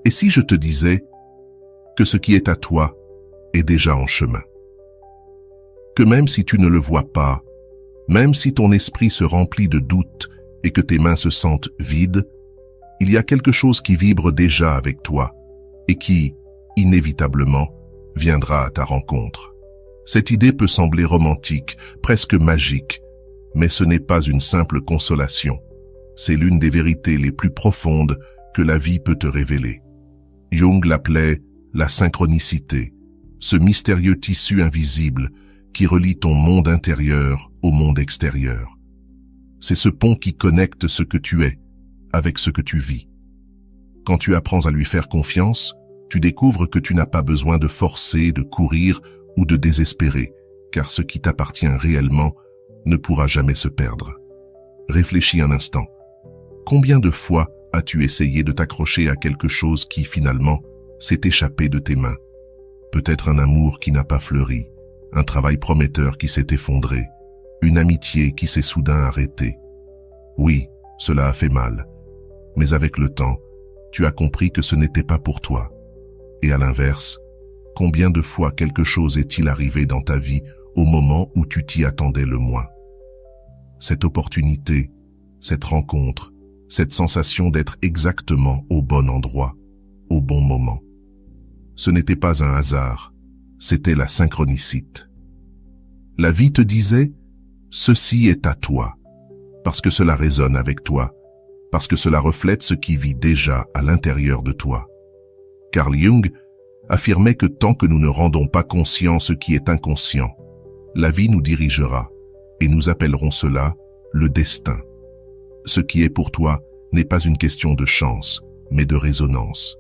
Et si je te disais que ce qui est à toi est déjà en chemin? Que même si tu ne le vois pas, même si ton esprit se remplit de doutes et que tes mains se sentent vides, il y a quelque chose qui vibre déjà avec toi et qui, inévitablement, viendra à ta rencontre. Cette idée peut sembler romantique, presque magique, mais ce n'est pas une simple consolation. C'est l'une des vérités les plus profondes que la vie peut te révéler. Jung l'appelait la synchronicité, ce mystérieux tissu invisible qui relie ton monde intérieur au monde extérieur. C'est ce pont qui connecte ce que tu es avec ce que tu vis. Quand tu apprends à lui faire confiance, tu découvres que tu n'as pas besoin de forcer, de courir ou de désespérer, car ce qui t'appartient réellement ne pourra jamais se perdre. Réfléchis un instant. Combien de fois as-tu essayé de t'accrocher à quelque chose qui, finalement, s'est échappé de tes mains? Peut-être un amour qui n'a pas fleuri, un travail prometteur qui s'est effondré, une amitié qui s'est soudain arrêtée. Oui, cela a fait mal, mais avec le temps, tu as compris que ce n'était pas pour toi. Et à l'inverse, combien de fois quelque chose est-il arrivé dans ta vie au moment où tu t'y attendais le moins? Cette opportunité, cette rencontre, cette sensation d'être exactement au bon endroit, au bon moment. Ce n'était pas un hasard, c'était la synchronicité. La vie te disait, ceci est à toi, parce que cela résonne avec toi, parce que cela reflète ce qui vit déjà à l'intérieur de toi. Carl Jung affirmait que tant que nous ne rendons pas conscient ce qui est inconscient, la vie nous dirigera, et nous appellerons cela le destin. Ce qui est pour toi n'est pas une question de chance, mais de résonance.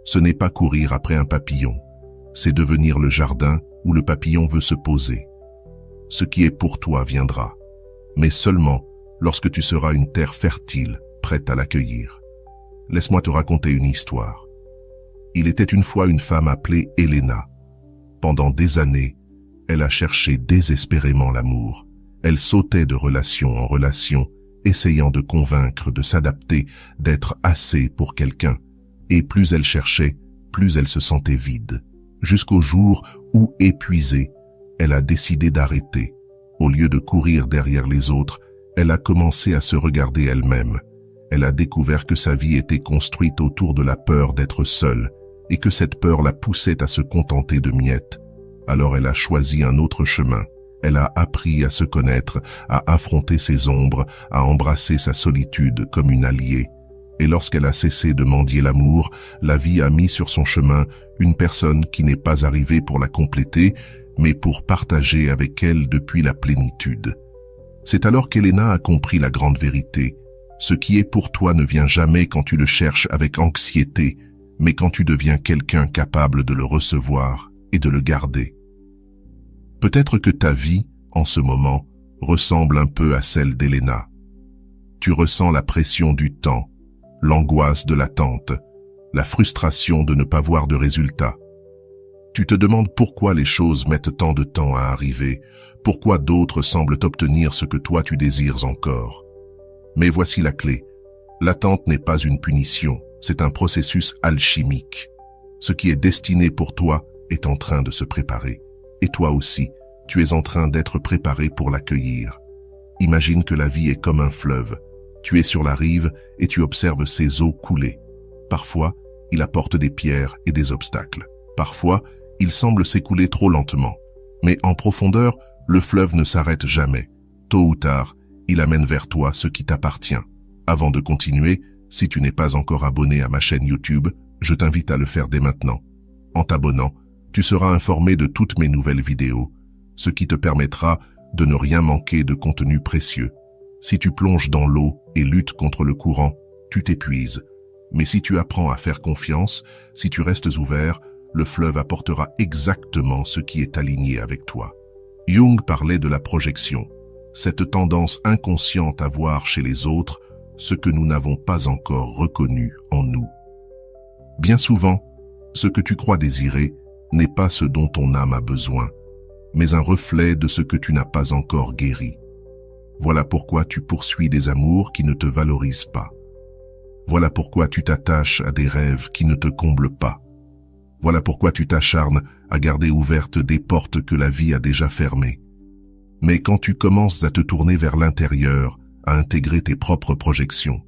Ce n'est pas courir après un papillon, c'est devenir le jardin où le papillon veut se poser. Ce qui est pour toi viendra, mais seulement lorsque tu seras une terre fertile, prête à l'accueillir. Laisse-moi te raconter une histoire. Il était une fois une femme appelée Elena. Pendant des années, elle a cherché désespérément l'amour. Elle sautait de relation en relation, essayant de convaincre, de s'adapter, d'être assez pour quelqu'un. Et plus elle cherchait, plus elle se sentait vide. Jusqu'au jour où, épuisée, elle a décidé d'arrêter. Au lieu de courir derrière les autres, elle a commencé à se regarder elle-même. Elle a découvert que sa vie était construite autour de la peur d'être seule et que cette peur la poussait à se contenter de miettes. Alors elle a choisi un autre chemin. Elle a appris à se connaître, à affronter ses ombres, à embrasser sa solitude comme une alliée. Et lorsqu'elle a cessé de mendier l'amour, la vie a mis sur son chemin une personne qui n'est pas arrivée pour la compléter, mais pour partager avec elle depuis la plénitude. C'est alors qu'Elena a compris la grande vérité. Ce qui est pour toi ne vient jamais quand tu le cherches avec anxiété, mais quand tu deviens quelqu'un capable de le recevoir et de le garder. Peut-être que ta vie, en ce moment, ressemble un peu à celle d'Elena. Tu ressens la pression du temps, l'angoisse de l'attente, la frustration de ne pas voir de résultat. Tu te demandes pourquoi les choses mettent tant de temps à arriver, pourquoi d'autres semblent obtenir ce que toi tu désires encore. Mais voici la clé. L'attente n'est pas une punition, c'est un processus alchimique. Ce qui est destiné pour toi est en train de se préparer. Et toi aussi, tu es en train d'être préparé pour l'accueillir. Imagine que la vie est comme un fleuve. Tu es sur la rive et tu observes ses eaux couler. Parfois, il apporte des pierres et des obstacles. Parfois, il semble s'écouler trop lentement. Mais en profondeur, le fleuve ne s'arrête jamais. Tôt ou tard, il amène vers toi ce qui t'appartient. Avant de continuer, si tu n'es pas encore abonné à ma chaîne YouTube, je t'invite à le faire dès maintenant. En t'abonnant, tu seras informé de toutes mes nouvelles vidéos, ce qui te permettra de ne rien manquer de contenu précieux. Si tu plonges dans l'eau et luttes contre le courant, tu t'épuises. Mais si tu apprends à faire confiance, si tu restes ouvert, le fleuve apportera exactement ce qui est aligné avec toi. Jung parlait de la projection, cette tendance inconsciente à voir chez les autres ce que nous n'avons pas encore reconnu en nous. Bien souvent, ce que tu crois désirer n'est pas ce dont ton âme a besoin, mais un reflet de ce que tu n'as pas encore guéri. Voilà pourquoi tu poursuis des amours qui ne te valorisent pas. Voilà pourquoi tu t'attaches à des rêves qui ne te comblent pas. Voilà pourquoi tu t'acharnes à garder ouvertes des portes que la vie a déjà fermées. Mais quand tu commences à te tourner vers l'intérieur, à intégrer tes propres projections,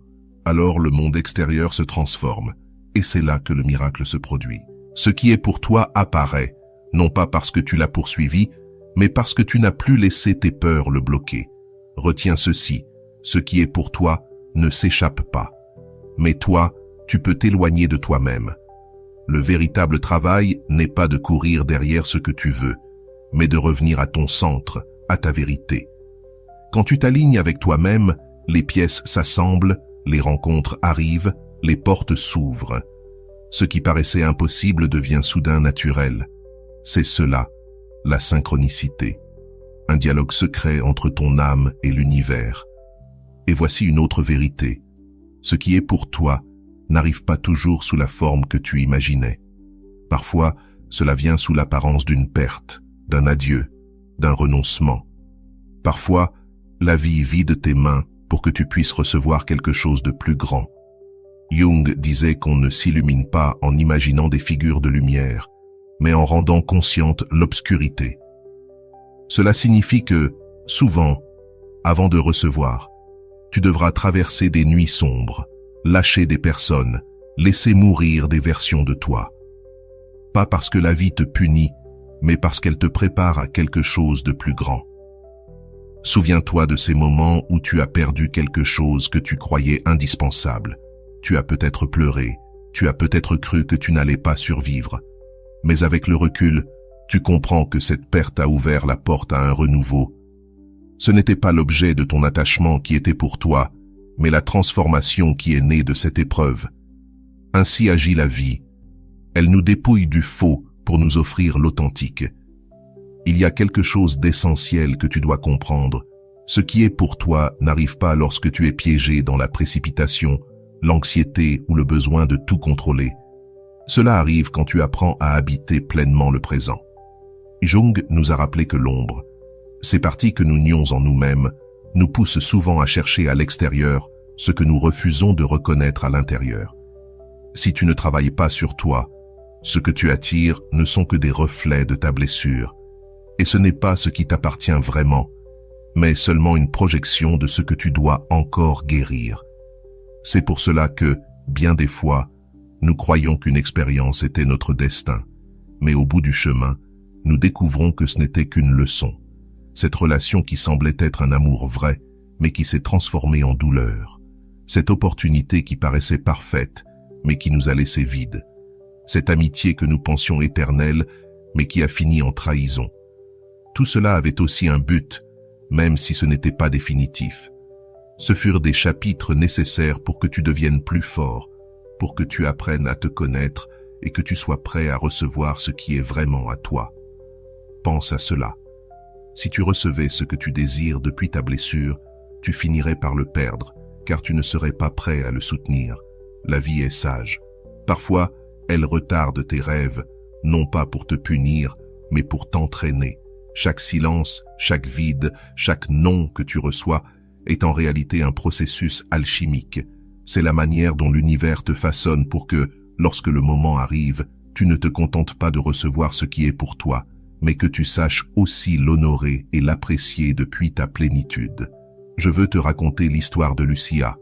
alors le monde extérieur se transforme, et c'est là que le miracle se produit. Ce qui est pour toi apparaît, non pas parce que tu l'as poursuivi, mais parce que tu n'as plus laissé tes peurs le bloquer. Retiens ceci, ce qui est pour toi ne s'échappe pas. Mais toi, tu peux t'éloigner de toi-même. Le véritable travail n'est pas de courir derrière ce que tu veux, mais de revenir à ton centre, à ta vérité. Quand tu t'alignes avec toi-même, les pièces s'assemblent, les rencontres arrivent, les portes s'ouvrent. Ce qui paraissait impossible devient soudain naturel. C'est cela, la synchronicité. Un dialogue secret entre ton âme et l'univers. Et voici une autre vérité. Ce qui est pour toi n'arrive pas toujours sous la forme que tu imaginais. Parfois, cela vient sous l'apparence d'une perte, d'un adieu, d'un renoncement. Parfois, la vie vide tes mains pour que tu puisses recevoir quelque chose de plus grand. Jung disait qu'on ne s'illumine pas en imaginant des figures de lumière, mais en rendant consciente l'obscurité. Cela signifie que, souvent, avant de recevoir, tu devras traverser des nuits sombres, lâcher des personnes, laisser mourir des versions de toi. Pas parce que la vie te punit, mais parce qu'elle te prépare à quelque chose de plus grand. Souviens-toi de ces moments où tu as perdu quelque chose que tu croyais indispensable. Tu as peut-être pleuré, tu as peut-être cru que tu n'allais pas survivre. Mais avec le recul, tu comprends que cette perte a ouvert la porte à un renouveau. Ce n'était pas l'objet de ton attachement qui était pour toi, mais la transformation qui est née de cette épreuve. Ainsi agit la vie. Elle nous dépouille du faux pour nous offrir l'authentique. Il y a quelque chose d'essentiel que tu dois comprendre. Ce qui est pour toi n'arrive pas lorsque tu es piégé dans la précipitation, l'anxiété ou le besoin de tout contrôler. Cela arrive quand tu apprends à habiter pleinement le présent. Jung nous a rappelé que l'ombre, ces parties que nous nions en nous-mêmes, nous poussent souvent à chercher à l'extérieur ce que nous refusons de reconnaître à l'intérieur. Si tu ne travailles pas sur toi, ce que tu attires ne sont que des reflets de ta blessure, et ce n'est pas ce qui t'appartient vraiment, mais seulement une projection de ce que tu dois encore guérir. C'est pour cela que, bien des fois, nous croyons qu'une expérience était notre destin, mais au bout du chemin, nous découvrons que ce n'était qu'une leçon. Cette relation qui semblait être un amour vrai, mais qui s'est transformée en douleur. Cette opportunité qui paraissait parfaite, mais qui nous a laissé vides. Cette amitié que nous pensions éternelle, mais qui a fini en trahison. Tout cela avait aussi un but, même si ce n'était pas définitif. Ce furent des chapitres nécessaires pour que tu deviennes plus fort, pour que tu apprennes à te connaître et que tu sois prêt à recevoir ce qui est vraiment à toi. Pense à cela. Si tu recevais ce que tu désires depuis ta blessure, tu finirais par le perdre, car tu ne serais pas prêt à le soutenir. La vie est sage. Parfois, elle retarde tes rêves, non pas pour te punir, mais pour t'entraîner. Chaque silence, chaque vide, chaque non que tu reçois est en réalité un processus alchimique. C'est la manière dont l'univers te façonne pour que, lorsque le moment arrive, tu ne te contentes pas de recevoir ce qui est pour toi, mais que tu saches aussi l'honorer et l'apprécier depuis ta plénitude. Je veux te raconter l'histoire de Lucia.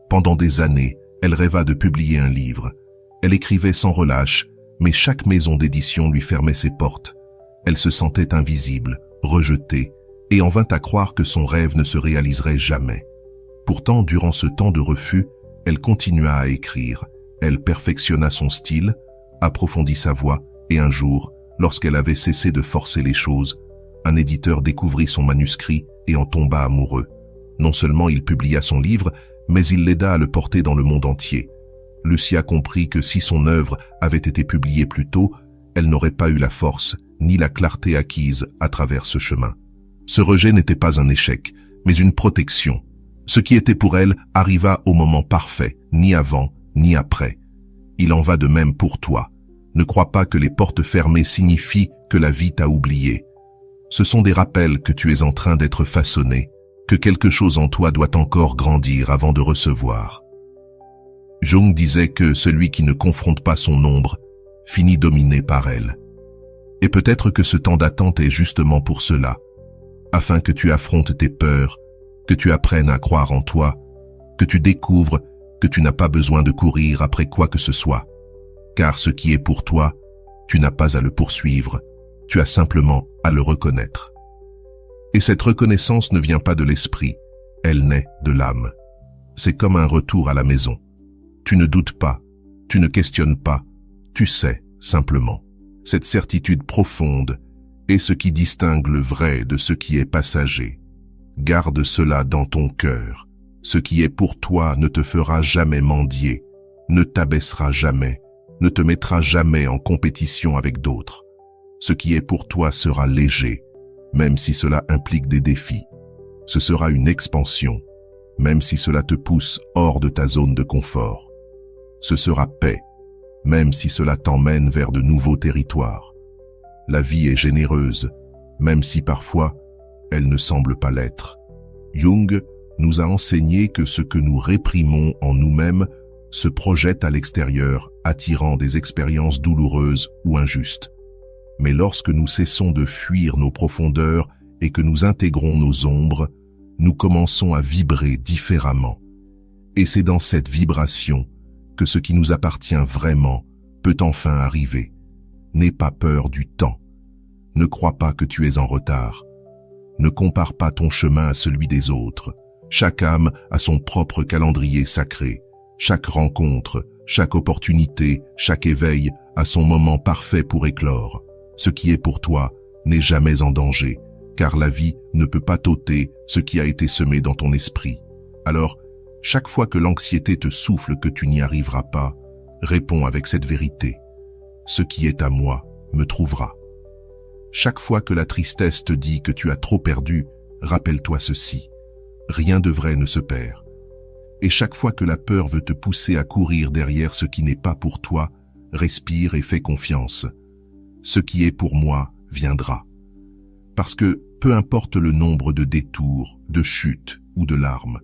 Pendant des années, elle rêva de publier un livre. Elle écrivait sans relâche, mais chaque maison d'édition lui fermait ses portes. Elle se sentait invisible, rejetée, et en vint à croire que son rêve ne se réaliserait jamais. Pourtant, durant ce temps de refus, elle continua à écrire. Elle perfectionna son style, approfondit sa voix, et un jour, lorsqu'elle avait cessé de forcer les choses, un éditeur découvrit son manuscrit et en tomba amoureux. Non seulement il publia son livre, mais il l'aida à le porter dans le monde entier. Lucia comprit que si son œuvre avait été publiée plus tôt, elle n'aurait pas eu la force ni la clarté acquise à travers ce chemin. Ce rejet n'était pas un échec, mais une protection. Ce qui était pour elle arriva au moment parfait, ni avant, ni après. Il en va de même pour toi. Ne crois pas que les portes fermées signifient que la vie t'a oublié. Ce sont des rappels que tu es en train d'être façonné, que quelque chose en toi doit encore grandir avant de recevoir. Jung disait que celui qui ne confronte pas son ombre finit dominé par elle. Et peut-être que ce temps d'attente est justement pour cela, afin que tu affrontes tes peurs, que tu apprennes à croire en toi, que tu découvres que tu n'as pas besoin de courir après quoi que ce soit, car ce qui est pour toi, tu n'as pas à le poursuivre, tu as simplement à le reconnaître. Et cette reconnaissance ne vient pas de l'esprit, elle naît de l'âme. C'est comme un retour à la maison. Tu ne doutes pas, tu ne questionnes pas, tu sais simplement. Cette certitude profonde est ce qui distingue le vrai de ce qui est passager. Garde cela dans ton cœur. Ce qui est pour toi ne te fera jamais mendier, ne t'abaissera jamais, ne te mettra jamais en compétition avec d'autres. Ce qui est pour toi sera léger, même si cela implique des défis. Ce sera une expansion, même si cela te pousse hors de ta zone de confort. Ce sera paix, même si cela t'emmène vers de nouveaux territoires. La vie est généreuse, même si parfois elle ne semble pas l'être. Jung nous a enseigné que ce que nous réprimons en nous-mêmes se projette à l'extérieur, attirant des expériences douloureuses ou injustes. Mais lorsque nous cessons de fuir nos profondeurs et que nous intégrons nos ombres, nous commençons à vibrer différemment. Et c'est dans cette vibration que ce qui nous appartient vraiment peut enfin arriver. N'aie pas peur du temps. Ne crois pas que tu es en retard. Ne compare pas ton chemin à celui des autres. Chaque âme a son propre calendrier sacré. Chaque rencontre, chaque opportunité, chaque éveil a son moment parfait pour éclore. Ce qui est pour toi n'est jamais en danger, car la vie ne peut pas t'ôter ce qui a été semé dans ton esprit. Alors, chaque fois que l'anxiété te souffle que tu n'y arriveras pas, réponds avec cette vérité. Ce qui est à moi me trouvera. Chaque fois que la tristesse te dit que tu as trop perdu, rappelle-toi ceci. Rien de vrai ne se perd. Et chaque fois que la peur veut te pousser à courir derrière ce qui n'est pas pour toi, respire et fais confiance. Ce qui est pour moi viendra. Parce que, peu importe le nombre de détours, de chutes ou de larmes,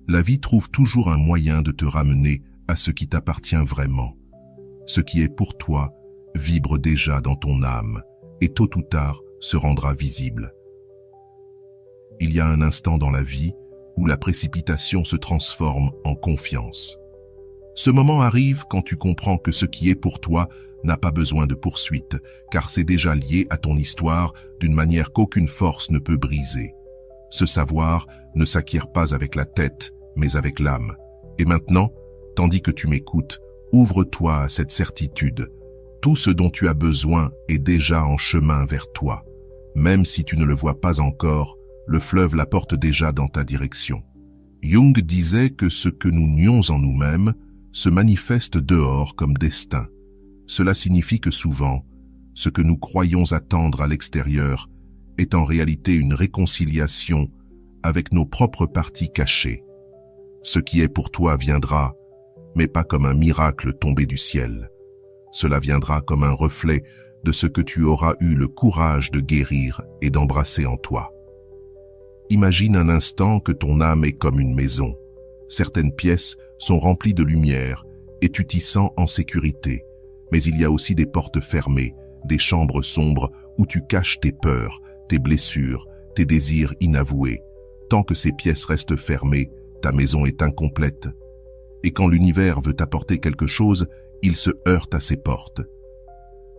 la vie trouve toujours un moyen de te ramener à ce qui t'appartient vraiment. Ce qui est pour toi vibre déjà dans ton âme et tôt ou tard se rendra visible. Il y a un instant dans la vie où la précipitation se transforme en confiance. Ce moment arrive quand tu comprends que ce qui est pour toi n'a pas besoin de poursuite, car c'est déjà lié à ton histoire d'une manière qu'aucune force ne peut briser. Ce savoir ne s'acquiert pas avec la tête, mais avec l'âme. Et maintenant, tandis que tu m'écoutes, ouvre-toi à cette certitude. Tout ce dont tu as besoin est déjà en chemin vers toi. Même si tu ne le vois pas encore, le fleuve l'apporte déjà dans ta direction. Jung disait que ce que nous nions en nous-mêmes se manifeste dehors comme destin. Cela signifie que souvent, ce que nous croyons attendre à l'extérieur est en réalité une réconciliation avec nos propres parties cachées. Ce qui est pour toi viendra, mais pas comme un miracle tombé du ciel. Cela viendra comme un reflet de ce que tu auras eu le courage de guérir et d'embrasser en toi. Imagine un instant que ton âme est comme une maison. Certaines pièces sont remplies de lumière et tu t'y sens en sécurité. Mais il y a aussi des portes fermées, des chambres sombres où tu caches tes peurs, tes blessures, tes désirs inavoués. Tant que ces pièces restent fermées, ta maison est incomplète. Et quand l'univers veut t'apporter quelque chose, il se heurte à ses portes.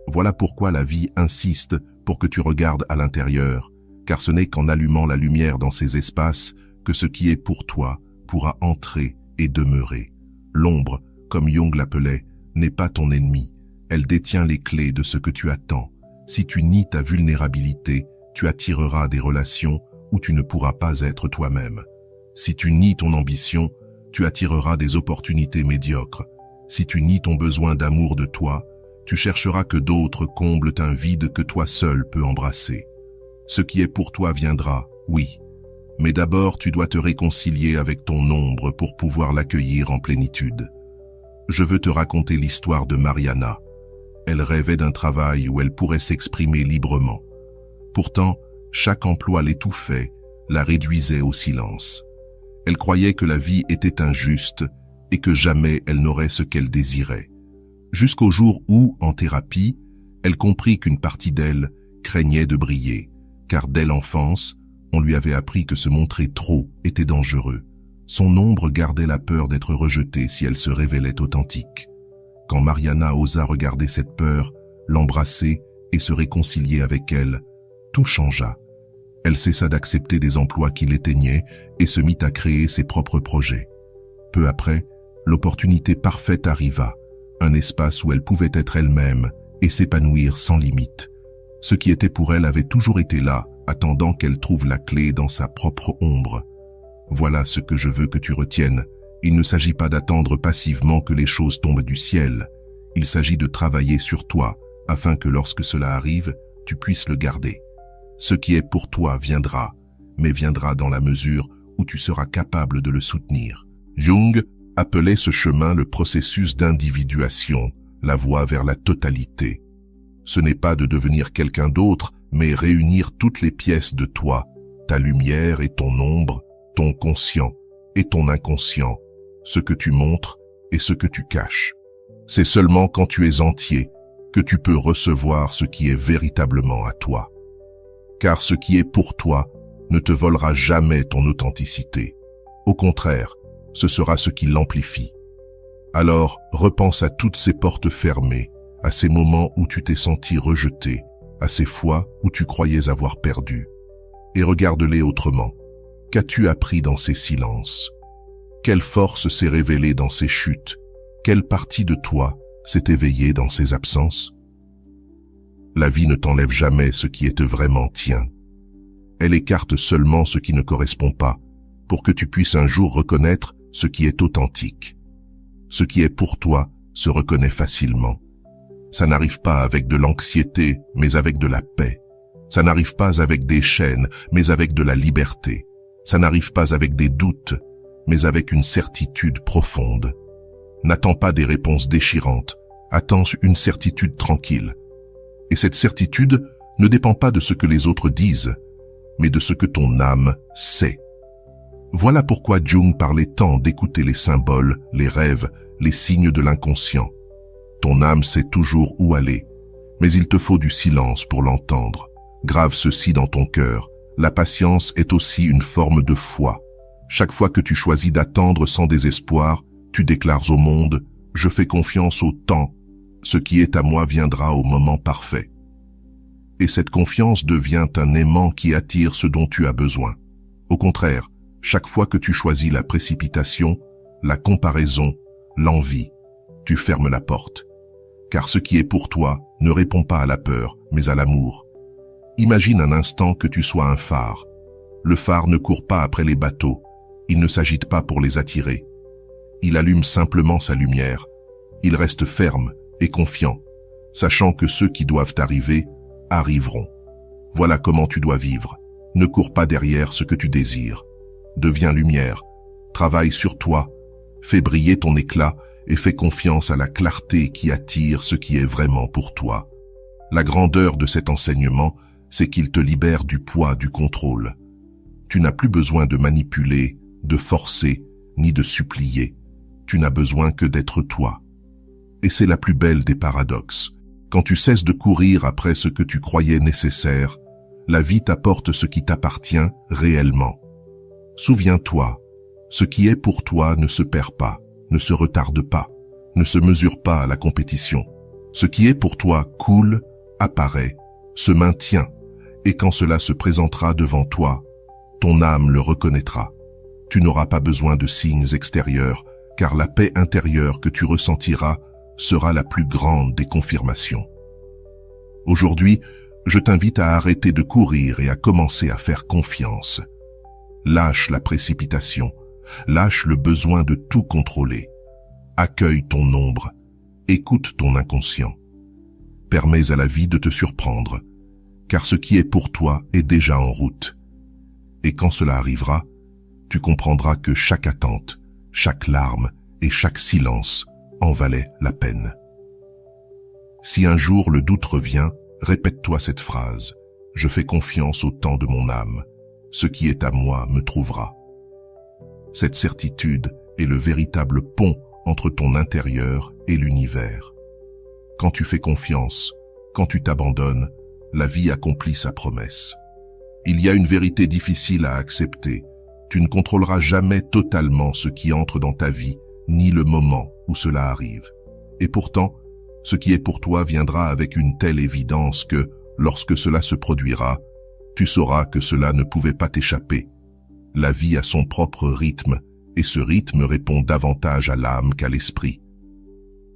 Voilà pourquoi la vie insiste pour que tu regardes à l'intérieur, car ce n'est qu'en allumant la lumière dans ces espaces que ce qui est pour toi pourra entrer et demeurer. L'ombre, comme Jung l'appelait, n'est pas ton ennemi. Elle détient les clés de ce que tu attends. Si tu nies ta vulnérabilité, tu attireras des relations où tu ne pourras pas être toi-même. Si tu nies ton ambition, tu attireras des opportunités médiocres. Si tu nies ton besoin d'amour de toi, tu chercheras que d'autres comblent un vide que toi seul peux embrasser. Ce qui est pour toi viendra, oui. Mais d'abord, tu dois te réconcilier avec ton ombre pour pouvoir l'accueillir en plénitude. Je veux te raconter l'histoire de Mariana. Elle rêvait d'un travail où elle pourrait s'exprimer librement. Pourtant, chaque emploi l'étouffait, la réduisait au silence. Elle croyait que la vie était injuste et que jamais elle n'aurait ce qu'elle désirait. Jusqu'au jour où, en thérapie, elle comprit qu'une partie d'elle craignait de briller, car dès l'enfance, on lui avait appris que se montrer trop était dangereux. Son ombre gardait la peur d'être rejetée si elle se révélait authentique. Quand Mariana osa regarder cette peur, l'embrasser et se réconcilier avec elle, tout changea. Elle cessa d'accepter des emplois qui l'éteignaient et se mit à créer ses propres projets. Peu après, l'opportunité parfaite arriva, un espace où elle pouvait être elle-même et s'épanouir sans limite. Ce qui était pour elle avait toujours été là, attendant qu'elle trouve la clé dans sa propre ombre. Voilà ce que je veux que tu retiennes. Il ne s'agit pas d'attendre passivement que les choses tombent du ciel. Il s'agit de travailler sur toi, afin que lorsque cela arrive, tu puisses le garder. Ce qui est pour toi viendra, mais viendra dans la mesure où tu seras capable de le soutenir. Jung appelait ce chemin le processus d'individuation, la voie vers la totalité. Ce n'est pas de devenir quelqu'un d'autre, mais réunir toutes les pièces de toi, ta lumière et ton ombre, ton conscient et ton inconscient, ce que tu montres et ce que tu caches. C'est seulement quand tu es entier que tu peux recevoir ce qui est véritablement à toi. Car ce qui est pour toi ne te volera jamais ton authenticité. Au contraire, ce sera ce qui l'amplifie. Alors, repense à toutes ces portes fermées, à ces moments où tu t'es senti rejeté, à ces fois où tu croyais avoir perdu. Et regarde-les autrement. Qu'as-tu appris dans ces silences? Quelle force s'est révélée dans ces chutes? Quelle partie de toi s'est éveillée dans ces absences? La vie ne t'enlève jamais ce qui est vraiment tien. Elle écarte seulement ce qui ne correspond pas, pour que tu puisses un jour reconnaître ce qui est authentique. Ce qui est pour toi se reconnaît facilement. Ça n'arrive pas avec de l'anxiété, mais avec de la paix. Ça n'arrive pas avec des chaînes, mais avec de la liberté. Ça n'arrive pas avec des doutes, mais avec une certitude profonde. N'attends pas des réponses déchirantes, attends une certitude tranquille. Et cette certitude ne dépend pas de ce que les autres disent, mais de ce que ton âme sait. Voilà pourquoi Jung parlait tant d'écouter les symboles, les rêves, les signes de l'inconscient. Ton âme sait toujours où aller, mais il te faut du silence pour l'entendre. Grave ceci dans ton cœur. La patience est aussi une forme de foi. Chaque fois que tu choisis d'attendre sans désespoir, tu déclares au monde « Je fais confiance au temps. Ce qui est à moi viendra au moment parfait. » Et cette confiance devient un aimant qui attire ce dont tu as besoin. Au contraire, chaque fois que tu choisis la précipitation, la comparaison, l'envie, tu fermes la porte. Car ce qui est pour toi ne répond pas à la peur, mais à l'amour. Imagine un instant que tu sois un phare. Le phare ne court pas après les bateaux, il ne s'agite pas pour les attirer. Il allume simplement sa lumière. Il reste ferme et confiant, sachant que ceux qui doivent arriver, arriveront. Voilà comment tu dois vivre. Ne cours pas derrière ce que tu désires. Deviens lumière, travaille sur toi, fais briller ton éclat et fais confiance à la clarté qui attire ce qui est vraiment pour toi. La grandeur de cet enseignement, c'est qu'il te libère du poids du contrôle. Tu n'as plus besoin de manipuler, de forcer, ni de supplier. Tu n'as besoin que d'être toi. Et c'est la plus belle des paradoxes. Quand tu cesses de courir après ce que tu croyais nécessaire, la vie t'apporte ce qui t'appartient réellement. Souviens-toi, ce qui est pour toi ne se perd pas, ne se retarde pas, ne se mesure pas à la compétition. Ce qui est pour toi coule, apparaît, se maintient, et quand cela se présentera devant toi, ton âme le reconnaîtra. Tu n'auras pas besoin de signes extérieurs, car la paix intérieure que tu ressentiras sera la plus grande des confirmations. Aujourd'hui, je t'invite à arrêter de courir et à commencer à faire confiance. Lâche la précipitation, lâche le besoin de tout contrôler. Accueille ton ombre, écoute ton inconscient. Permets à la vie de te surprendre, car ce qui est pour toi est déjà en route. Et quand cela arrivera, tu comprendras que chaque attente, chaque larme et chaque silence en valait la peine. Si un jour le doute revient, répète-toi cette phrase. Je fais confiance au temps de mon âme. Ce qui est à moi me trouvera. Cette certitude est le véritable pont entre ton intérieur et l'univers. Quand tu fais confiance, quand tu t'abandonnes, la vie accomplit sa promesse. Il y a une vérité difficile à accepter. Tu ne contrôleras jamais totalement ce qui entre dans ta vie, ni le moment où cela arrive. Et pourtant, ce qui est pour toi viendra avec une telle évidence que, lorsque cela se produira, tu sauras que cela ne pouvait pas t'échapper. La vie a son propre rythme, et ce rythme répond davantage à l'âme qu'à l'esprit.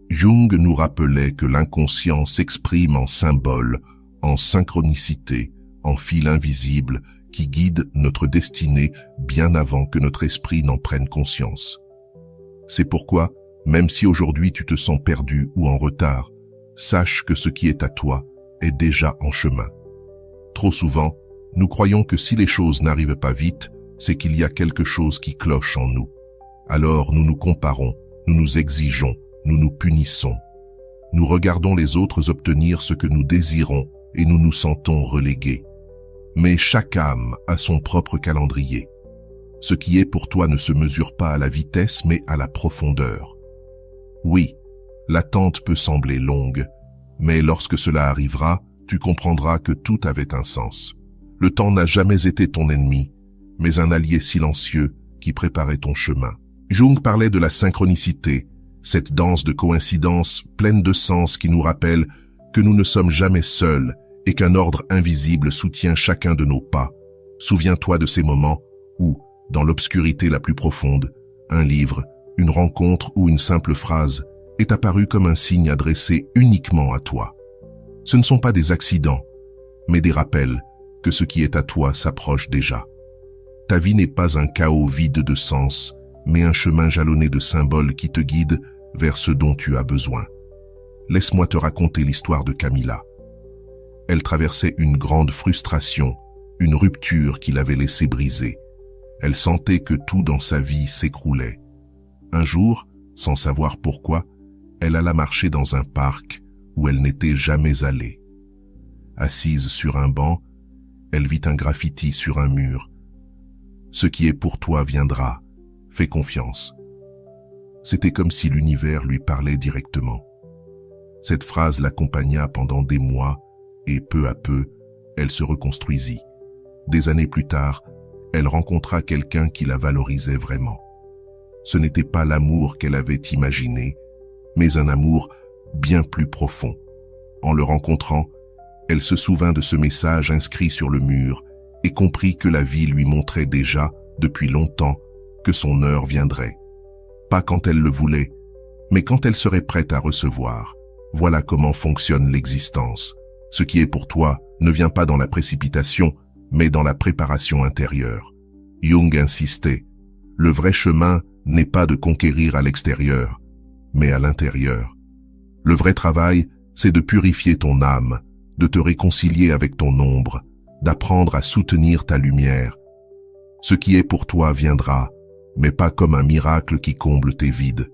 Jung nous rappelait que l'inconscient s'exprime en symboles, en synchronicité, en fil invisible qui guide notre destinée bien avant que notre esprit n'en prenne conscience. C'est pourquoi, même si aujourd'hui tu te sens perdu ou en retard, sache que ce qui est à toi est déjà en chemin. Trop souvent, nous croyons que si les choses n'arrivent pas vite, c'est qu'il y a quelque chose qui cloche en nous. Alors nous nous comparons, nous nous exigeons, nous nous punissons. Nous regardons les autres obtenir ce que nous désirons et nous nous sentons relégués. Mais chaque âme a son propre calendrier. Ce qui est pour toi ne se mesure pas à la vitesse mais à la profondeur. Oui, l'attente peut sembler longue, mais lorsque cela arrivera, tu comprendras que tout avait un sens. Le temps n'a jamais été ton ennemi, mais un allié silencieux qui préparait ton chemin. Jung parlait de la synchronicité, cette danse de coïncidences pleine de sens qui nous rappelle que nous ne sommes jamais seuls et qu'un ordre invisible soutient chacun de nos pas. Souviens-toi de ces moments où, dans l'obscurité la plus profonde, un livre, une rencontre ou une simple phrase est apparu comme un signe adressé uniquement à toi. Ce ne sont pas des accidents, mais des rappels que ce qui est à toi s'approche déjà. Ta vie n'est pas un chaos vide de sens, mais un chemin jalonné de symboles qui te guident vers ce dont tu as besoin. Laisse-moi te raconter l'histoire de Camilla. Elle traversait une grande frustration, une rupture qui l'avait laissée brisée. Elle sentait que tout dans sa vie s'écroulait. Un jour, sans savoir pourquoi, elle alla marcher dans un parc où elle n'était jamais allée. Assise sur un banc, elle vit un graffiti sur un mur. « Ce qui est pour toi viendra, fais confiance. » C'était comme si l'univers lui parlait directement. Cette phrase l'accompagna pendant des mois et peu à peu, elle se reconstruisit. Des années plus tard, elle rencontra quelqu'un qui la valorisait vraiment. Ce n'était pas l'amour qu'elle avait imaginé, mais un amour bien plus profond. En le rencontrant, elle se souvint de ce message inscrit sur le mur et comprit que la vie lui montrait déjà, depuis longtemps, que son heure viendrait. Pas quand elle le voulait, mais quand elle serait prête à recevoir. Voilà comment fonctionne l'existence. Ce qui est pour toi ne vient pas dans la précipitation, mais dans la préparation intérieure. Jung insistait, le vrai chemin n'est pas de conquérir à l'extérieur, mais à l'intérieur. Le vrai travail, c'est de purifier ton âme, de te réconcilier avec ton ombre, d'apprendre à soutenir ta lumière. Ce qui est pour toi viendra, mais pas comme un miracle qui comble tes vides.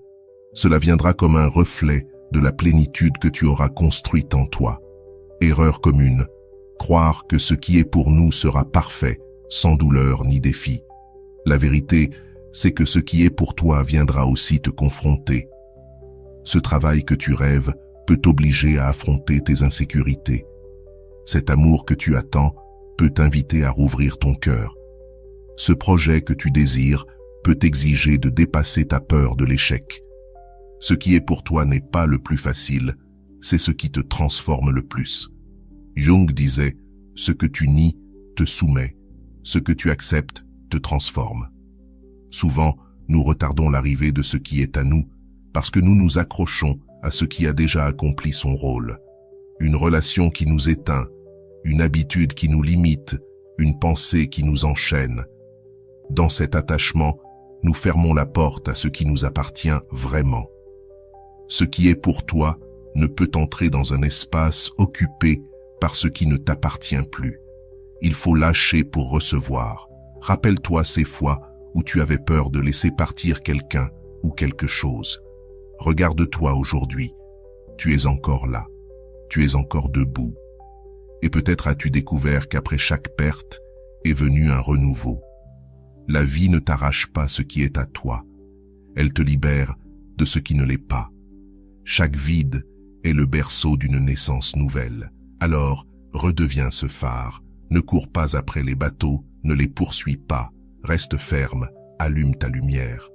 Cela viendra comme un reflet de la plénitude que tu auras construite en toi. Erreur commune, croire que ce qui est pour nous sera parfait, sans douleur ni défi. La vérité, c'est que ce qui est pour toi viendra aussi te confronter. Ce travail que tu rêves peut t'obliger à affronter tes insécurités. Cet amour que tu attends peut t'inviter à rouvrir ton cœur. Ce projet que tu désires peut t'exiger de dépasser ta peur de l'échec. Ce qui est pour toi n'est pas le plus facile, c'est ce qui te transforme le plus. Jung disait, ce que tu nies te soumet, ce que tu acceptes te transforme. Souvent, nous retardons l'arrivée de ce qui est à nous parce que nous nous accrochons à ce qui a déjà accompli son rôle. Une relation qui nous éteint, une habitude qui nous limite, une pensée qui nous enchaîne. Dans cet attachement, nous fermons la porte à ce qui nous appartient vraiment. Ce qui est pour toi ne peut entrer dans un espace occupé par ce qui ne t'appartient plus. Il faut lâcher pour recevoir. Rappelle-toi ces fois où tu avais peur de laisser partir quelqu'un ou quelque chose. Regarde-toi aujourd'hui. Tu es encore là. Tu es encore debout. Et peut-être as-tu découvert qu'après chaque perte est venu un renouveau. La vie ne t'arrache pas ce qui est à toi. Elle te libère de ce qui ne l'est pas. Chaque vide est le berceau d'une naissance nouvelle. Alors, redeviens ce phare. Ne cours pas après les bateaux, ne les poursuis pas. Reste ferme, allume ta lumière.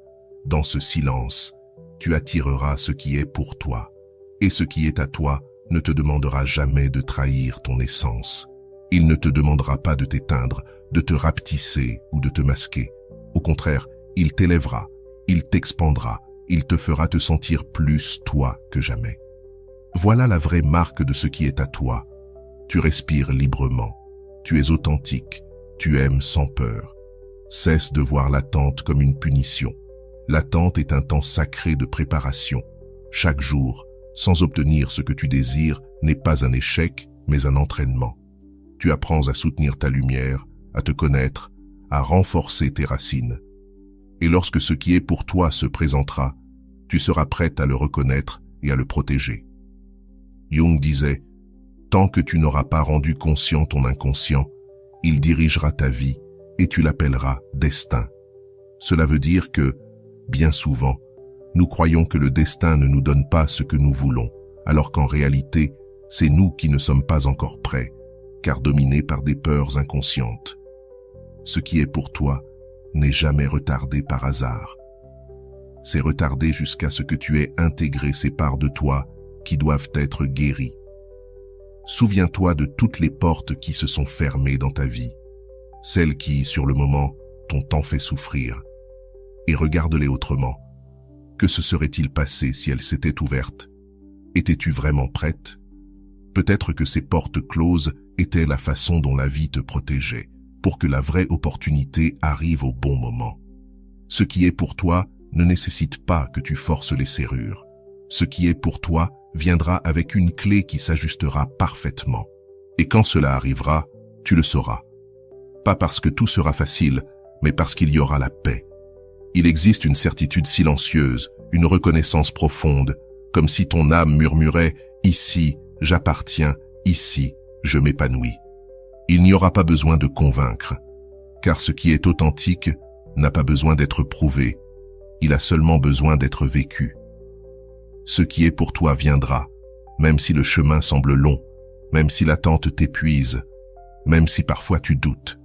Dans ce silence, tu attireras ce qui est pour toi. Et ce qui est à toi ne te demandera jamais de trahir ton essence. Il ne te demandera pas de t'éteindre, de te rapetisser ou de te masquer. Au contraire, il t'élèvera, il t'expandra, il te fera te sentir plus toi que jamais. Voilà la vraie marque de ce qui est à toi. Tu respires librement, tu es authentique, tu aimes sans peur. Cesse de voir l'attente comme une punition. L'attente est un temps sacré de préparation. Chaque jour, sans obtenir ce que tu désires, n'est pas un échec, mais un entraînement. Tu apprends à soutenir ta lumière, à te connaître, à renforcer tes racines. Et lorsque ce qui est pour toi se présentera, tu seras prête à le reconnaître et à le protéger. Jung disait, « Tant que tu n'auras pas rendu conscient ton inconscient, il dirigera ta vie et tu l'appelleras destin. » Cela veut dire que, bien souvent, nous croyons que le destin ne nous donne pas ce que nous voulons, alors qu'en réalité, c'est nous qui ne sommes pas encore prêts, car dominés par des peurs inconscientes. Ce qui est pour toi n'est jamais retardé par hasard. C'est retardé jusqu'à ce que tu aies intégré ces parts de toi qui doivent être guéries. Souviens-toi de toutes les portes qui se sont fermées dans ta vie, celles qui, sur le moment, t'ont tant fait souffrir, et regarde-les autrement. Que se serait-il passé si elles s'étaient ouvertes? Étais-tu vraiment prête? Peut-être que ces portes closes étaient la façon dont la vie te protégeait, pour que la vraie opportunité arrive au bon moment. Ce qui est pour toi ne nécessite pas que tu forces les serrures. Ce qui est pour toi viendra avec une clé qui s'ajustera parfaitement. Et quand cela arrivera, tu le sauras. Pas parce que tout sera facile, mais parce qu'il y aura la paix. Il existe une certitude silencieuse, une reconnaissance profonde, comme si ton âme murmurait « Ici, j'appartiens, ici, je m'épanouis ». Il n'y aura pas besoin de convaincre, car ce qui est authentique n'a pas besoin d'être prouvé, il a seulement besoin d'être vécu. Ce qui est pour toi viendra, même si le chemin semble long, même si l'attente t'épuise, même si parfois tu doutes.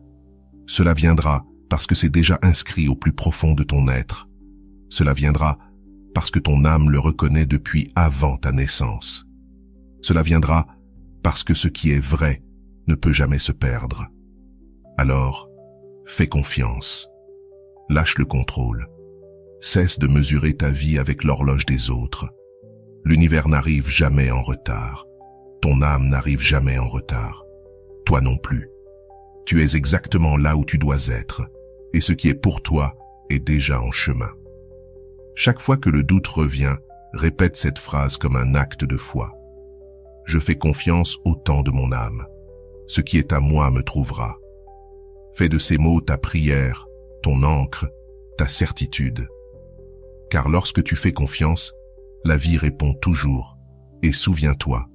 Cela viendra parce que c'est déjà inscrit au plus profond de ton être. Cela viendra parce que ton âme le reconnaît depuis avant ta naissance. Cela viendra parce que ce qui est vrai ne peut jamais se perdre. Alors, fais confiance. Lâche le contrôle. Cesse de mesurer ta vie avec l'horloge des autres. L'univers n'arrive jamais en retard. Ton âme n'arrive jamais en retard. Toi non plus. Tu es exactement là où tu dois être, et ce qui est pour toi est déjà en chemin. Chaque fois que le doute revient, répète cette phrase comme un acte de foi. Je fais confiance au temps de mon âme. Ce qui est à moi me trouvera. Fais de ces mots ta prière, ton ancre, ta certitude. Car lorsque tu fais confiance, la vie répond toujours. Et souviens-toi,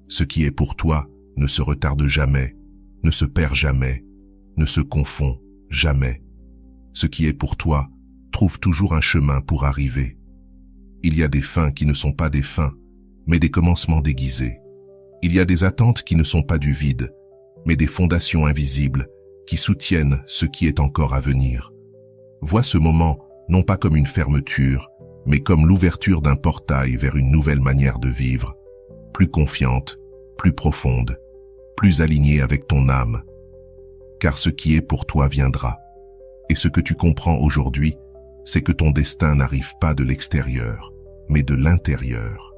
ce qui est pour toi ne se retarde jamais, ne se perd jamais, ne se confond jamais. Ce qui est pour toi trouve toujours un chemin pour arriver. Il y a des fins qui ne sont pas des fins, mais des commencements déguisés. Il y a des attentes qui ne sont pas du vide, mais des fondations invisibles qui soutiennent ce qui est encore à venir. Vois ce moment non pas comme une fermeture, mais comme l'ouverture d'un portail vers une nouvelle manière de vivre, plus confiante, plus profonde, plus alignée avec ton âme. Car ce qui est pour toi viendra. Et ce que tu comprends aujourd'hui, c'est que ton destin n'arrive pas de l'extérieur, mais de l'intérieur.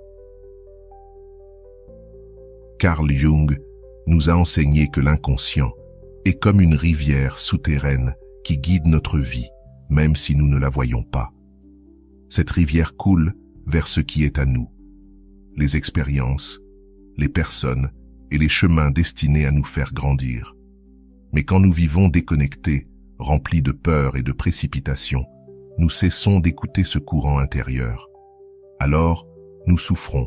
Carl Jung nous a enseigné que l'inconscient est comme une rivière souterraine qui guide notre vie, même si nous ne la voyons pas. Cette rivière coule vers ce qui est à nous, les expériences, les personnes et les chemins destinés à nous faire grandir. Mais quand nous vivons déconnectés, remplis de peur et de précipitation, nous cessons d'écouter ce courant intérieur. Alors, nous souffrons,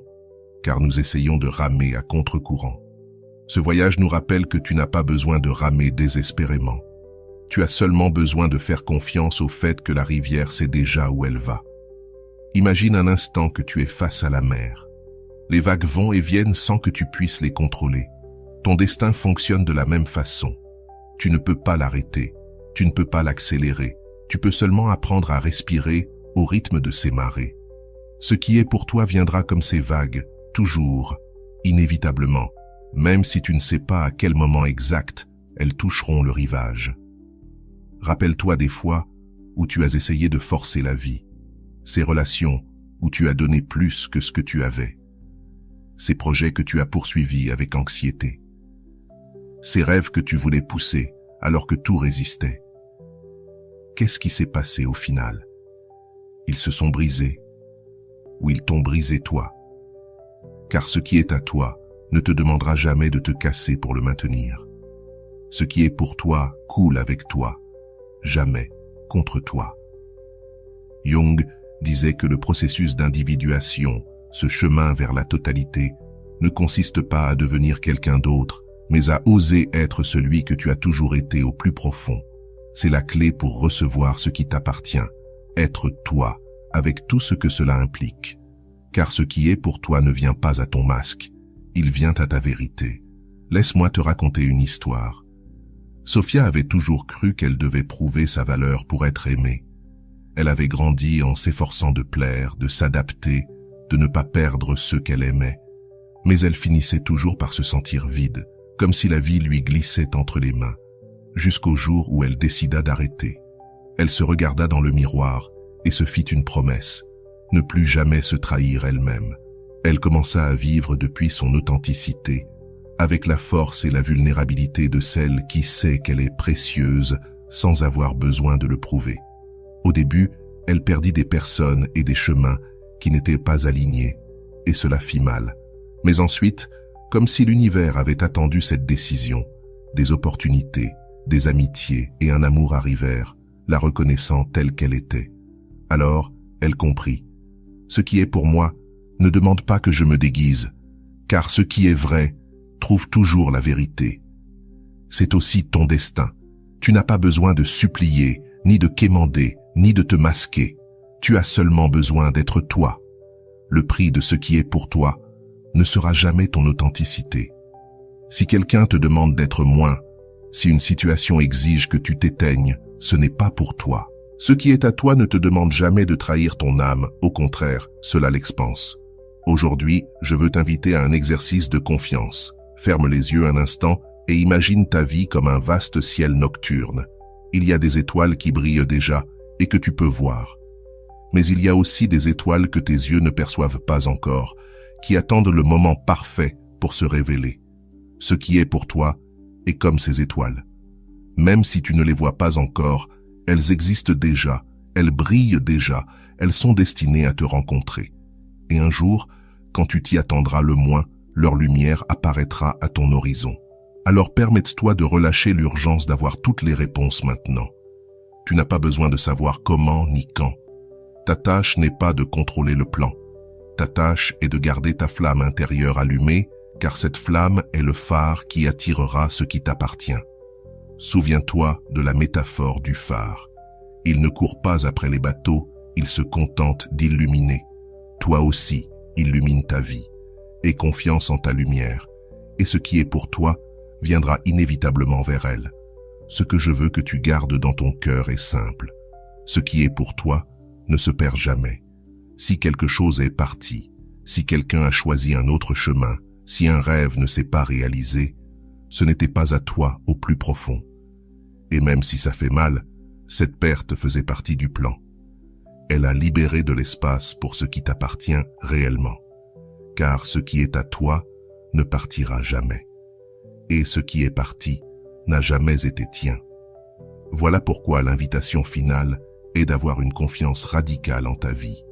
car nous essayons de ramer à contre-courant. Ce voyage nous rappelle que tu n'as pas besoin de ramer désespérément. Tu as seulement besoin de faire confiance au fait que la rivière sait déjà où elle va. Imagine un instant que tu es face à la mer. Les vagues vont et viennent sans que tu puisses les contrôler. Ton destin fonctionne de la même façon. Tu ne peux pas l'arrêter, tu ne peux pas l'accélérer, tu peux seulement apprendre à respirer au rythme de ces marées. Ce qui est pour toi viendra comme ces vagues, toujours, inévitablement, même si tu ne sais pas à quel moment exact elles toucheront le rivage. Rappelle-toi des fois où tu as essayé de forcer la vie, ces relations où tu as donné plus que ce que tu avais, ces projets que tu as poursuivis avec anxiété, ces rêves que tu voulais pousser alors que tout résistait. Qu'est-ce qui s'est passé au final? Ils se sont brisés, ou ils t'ont brisé toi. Car ce qui est à toi ne te demandera jamais de te casser pour le maintenir. Ce qui est pour toi coule avec toi, jamais contre toi. Jung disait que le processus d'individuation, ce chemin vers la totalité, ne consiste pas à devenir quelqu'un d'autre, mais à oser être celui que tu as toujours été au plus profond. C'est la clé pour recevoir ce qui t'appartient, être toi, avec tout ce que cela implique. Car ce qui est pour toi ne vient pas à ton masque, il vient à ta vérité. Laisse-moi te raconter une histoire. Sophia avait toujours cru qu'elle devait prouver sa valeur pour être aimée. Elle avait grandi en s'efforçant de plaire, de s'adapter, de ne pas perdre ceux qu'elle aimait. Mais elle finissait toujours par se sentir vide, comme si la vie lui glissait entre les mains, jusqu'au jour où elle décida d'arrêter. Elle se regarda dans le miroir et se fit une promesse, ne plus jamais se trahir elle-même. Elle commença à vivre depuis son authenticité, avec la force et la vulnérabilité de celle qui sait qu'elle est précieuse sans avoir besoin de le prouver. Au début, elle perdit des personnes et des chemins qui n'étaient pas alignés, et cela fit mal. Mais ensuite, comme si l'univers avait attendu cette décision, des opportunités, des amitiés et un amour arrivèrent, la reconnaissant telle qu'elle était. Alors, elle comprit. Ce qui est pour moi ne demande pas que je me déguise, car ce qui est vrai trouve toujours la vérité. C'est aussi ton destin. Tu n'as pas besoin de supplier, ni de quémander, ni de te masquer. Tu as seulement besoin d'être toi. Le prix de ce qui est pour toi ne sera jamais ton authenticité. Si quelqu'un te demande d'être moins, si une situation exige que tu t'éteignes, ce n'est pas pour toi. Ce qui est à toi ne te demande jamais de trahir ton âme, au contraire, cela l'expanse. Aujourd'hui, je veux t'inviter à un exercice de confiance. Ferme les yeux un instant et imagine ta vie comme un vaste ciel nocturne. Il y a des étoiles qui brillent déjà et que tu peux voir. Mais il y a aussi des étoiles que tes yeux ne perçoivent pas encore, qui attendent le moment parfait pour se révéler. Ce qui est pour toi est comme ces étoiles. Même si tu ne les vois pas encore, elles existent déjà, elles brillent déjà, elles sont destinées à te rencontrer. Et un jour, quand tu t'y attendras le moins, leur lumière apparaîtra à ton horizon. Alors permette-toi de relâcher l'urgence d'avoir toutes les réponses maintenant. Tu n'as pas besoin de savoir comment ni quand. Ta tâche n'est pas de contrôler le plan. Ta tâche est de garder ta flamme intérieure allumée, car cette flamme est le phare qui attirera ce qui t'appartient. Souviens-toi de la métaphore du phare. Il ne court pas après les bateaux, il se contente d'illuminer. Toi aussi, illumine ta vie. Aie confiance en ta lumière, et ce qui est pour toi viendra inévitablement vers elle. Ce que je veux que tu gardes dans ton cœur est simple. Ce qui est pour toi ne se perd jamais. Si quelque chose est parti, si quelqu'un a choisi un autre chemin, si un rêve ne s'est pas réalisé, ce n'était pas à toi au plus profond. Et même si ça fait mal, cette perte faisait partie du plan. Elle a libéré de l'espace pour ce qui t'appartient réellement. Car ce qui est à toi ne partira jamais. Et ce qui est parti n'a jamais été tien. Voilà pourquoi l'invitation finale est d'avoir une confiance radicale en ta vie.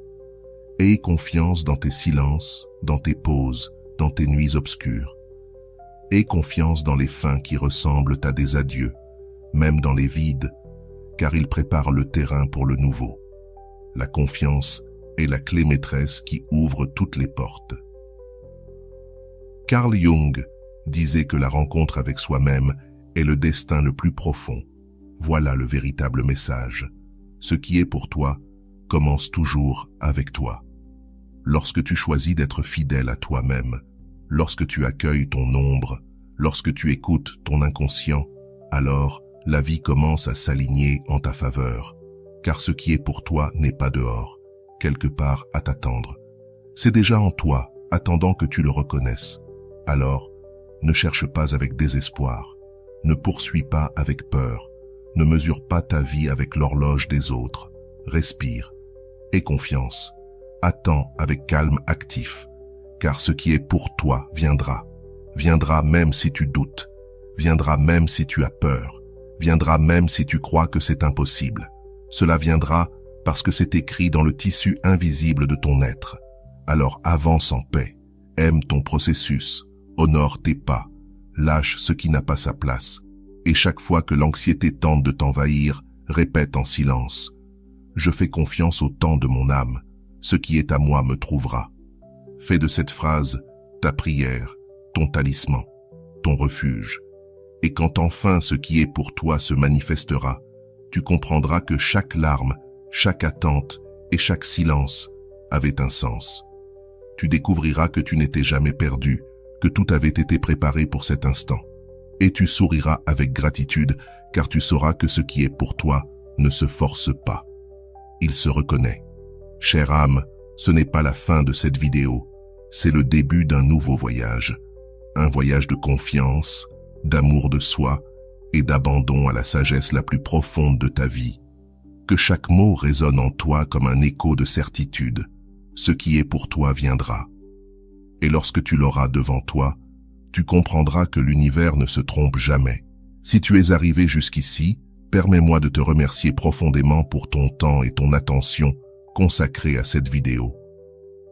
Aie confiance dans tes silences, dans tes pauses, dans tes nuits obscures. Aie confiance dans les fins qui ressemblent à des adieux, même dans les vides, car ils préparent le terrain pour le nouveau. La confiance est la clé maîtresse qui ouvre toutes les portes. Carl Jung disait que la rencontre avec soi-même est le destin le plus profond. Voilà le véritable message. Ce qui est pour toi commence toujours avec toi. Lorsque tu choisis d'être fidèle à toi-même, lorsque tu accueilles ton ombre, lorsque tu écoutes ton inconscient, alors la vie commence à s'aligner en ta faveur, car ce qui est pour toi n'est pas dehors, quelque part à t'attendre. C'est déjà en toi, attendant que tu le reconnaisses. Alors, ne cherche pas avec désespoir, ne poursuis pas avec peur, ne mesure pas ta vie avec l'horloge des autres. Respire, aie confiance, attends avec calme actif, car ce qui est pour toi viendra. Viendra même si tu doutes, viendra même si tu as peur, viendra même si tu crois que c'est impossible. Cela viendra parce que c'est écrit dans le tissu invisible de ton être. Alors avance en paix, aime ton processus, honore tes pas, lâche ce qui n'a pas sa place. Et chaque fois que l'anxiété tente de t'envahir, répète en silence: je fais confiance au temps de mon âme, ce qui est à moi me trouvera. Fais de cette phrase ta prière, ton talisman, ton refuge. Et quand enfin ce qui est pour toi se manifestera, tu comprendras que chaque larme, chaque attente et chaque silence avait un sens. Tu découvriras que tu n'étais jamais perdu, que tout avait été préparé pour cet instant. Et tu souriras avec gratitude, car tu sauras que ce qui est pour toi ne se force pas. Il se reconnaît. Chère âme, ce n'est pas la fin de cette vidéo, c'est le début d'un nouveau voyage. Un voyage de confiance, d'amour de soi et d'abandon à la sagesse la plus profonde de ta vie. Que chaque mot résonne en toi comme un écho de certitude. Ce qui est pour toi viendra. Et lorsque tu l'auras devant toi, tu comprendras que l'univers ne se trompe jamais. Si tu es arrivé jusqu'ici, permets-moi de te remercier profondément pour ton temps et ton attention consacrés à cette vidéo.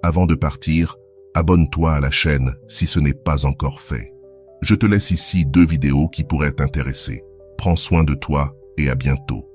Avant de partir, abonne-toi à la chaîne si ce n'est pas encore fait. Je te laisse ici 2 vidéos qui pourraient t'intéresser. Prends soin de toi et à bientôt.